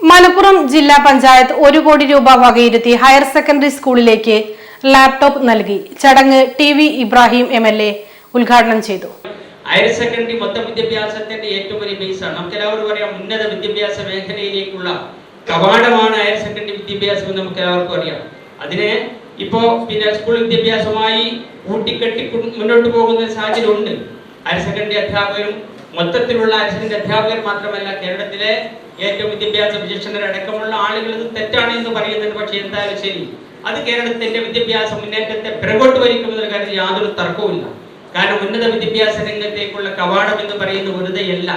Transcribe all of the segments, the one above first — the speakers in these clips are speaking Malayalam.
മലപ്പുറം ജില്ലാ പഞ്ചായത്ത് 1 കോടി രൂപ വകയിരുത്തി ഹയർ സെക്കൻഡറി സ്കൂളിലേക്ക് ലാപ്ടോപ്പ് നൽകി. ചടങ്ങ് ടി.വി. ഇബ്രാഹിം എം.എൽ.എ. ഉദ്ഘാടനം ചെയ്തു. ഹയർ സെക്കൻഡറി മൊത്തം വിദ്യാഭ്യാസത്തിന്റെ ഏറ്റവും വലിയ ബേസാണ്. നമുക്കെല്ലാവർക്കും അറിയാം, ഉന്നത വിദ്യാഭ്യാസ മേഖലയിലേക്കുള്ള കവാടമാണ് ഹയർ സെക്കൻഡറി വിദ്യാഭ്യാസം എന്ന് നമുക്ക് എല്ലാവർക്കും അറിയാം. അതിനെ ഇപ്പോൾ സ്കൂൾ വിദ്യാഭ്യാസമായി കൂട്ടിക്കെട്ടി മുന്നോട്ട് പോകുന്ന സാഹചര്യം ഉണ്ട്. ഹയർ സെക്കൻഡറി അധ്യാപകരും മൊത്തത്തിലുള്ള ഹയർ സെക്കൻഡറി അധ്യാപകർ മാത്രമല്ല, കേരളത്തിലെ ഏറ്റവും വിദ്യാഭ്യാസ വിചക്ഷണരടക്കമുള്ള ആളുകൾ ഇത് തെറ്റാണ് എന്ന് പറയുന്നുണ്ട്. പക്ഷേ എന്തായാലും ശരി, അത് കേരളത്തിന്റെ വിദ്യാഭ്യാസ മുന്നേറ്റത്തെ പിറകോട്ട് വലിക്കുമെന്നൊരു കാര്യത്തിൽ യാതൊരു തർക്കവുമില്ല. കാരണം ഉന്നത വിദ്യാഭ്യാസ രംഗത്തേക്കുള്ള കവാടം എന്ന് പറയുന്നത് വെറുതെയല്ല.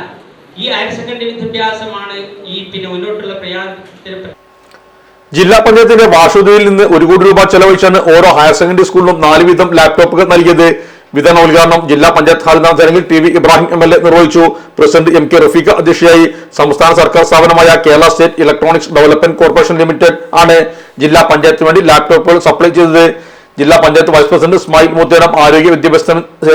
ഈ ഹയർ സെക്കൻഡറി വിദ്യാഭ്യാസമാണ് ഈ മുന്നോട്ടുള്ള പ്രയാണത്തിന്. ജില്ലാ പഞ്ചായത്തിന്റെ വാർഷികയിൽ നിന്ന് 1 കോടി രൂപ ചെലവഴിച്ചാണ് ഓരോ ഹയർ സെക്കൻഡറി സ്കൂളിലും 4 വീതം ലാപ്ടോപ്പുകൾ നൽകിയത്. വിതരണോദ്ഘാടനം ജില്ലാ പഞ്ചായത്ത് ഹാളിൽ നടന്ന ചടങ്ങിൽ ടി.വി. ഇബ്രാഹിം എം.എൽ.എ. നിർവഹിച്ചു. President MK. റഫീഖ അധ്യക്ഷയായി. സംസ്ഥാന സർക്കാർ സ്ഥാപനമായ Kerala state electronics development corporation limited ആണ് ജില്ലാ പഞ്ചായത്തിന് വേണ്ടി ലാപ്ടോപ്പുകൾ സപ്ലൈ ചെയ്തത്. ജില്ലാ പഞ്ചായത്ത് വൈസ് പ്രസിഡന്റ് ഇസ്മായിൽ മൂത്തേടം, ആരോഗ്യ വിദ്യാഭ്യാസ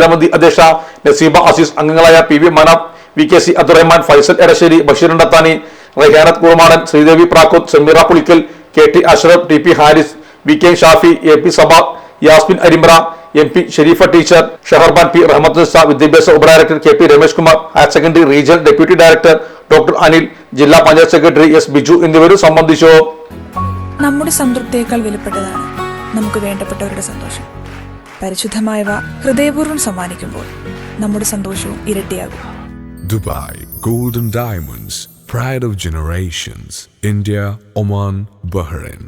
സമിതി അധ്യക്ഷ നസീബ അസീസ്, അംഗങ്ങളായ PV. Manaf, VK. C. Abdurahman, Faisal Edasseri, Basheer Indathani, Rehanath Kurumadan, Sreedevi Prakkoth, Sameera Pulikkal, KT. Ashraf, TP. Haris, VK. Shafi, AP. Saba, Yasmin Arimbra, MP. Sherifa teacher, Shaharban P. Rahmath Nisa, വിദ്യാഭ്യാസ ഉപഡയറക്ടർ KP. Ramesh Kumar, higher secondary regional deputy director doctor Anil, ജില്ലാ പഞ്ചായത്ത് സെക്രട്ടറി എസ്. ബിജു എന്നിവരും സംബന്ധിച്ചു. നമ്മുടെ സംതൃപ്തിയേക്കാൾ വിലപ്പെട്ടതാണ് നമുക്ക് വേണ്ടപ്പെട്ടവരുടെ സന്തോഷം. പരിശുദ്ധമായവ ഹൃദയപൂർവ്വം സമ്മാനിക്കുമ്പോൾ നമ്മുടെ സന്തോഷവും ഇരട്ടിയാകും. Dubai Golden Diamonds, Pride of Generations, India, Oman, Bahrain.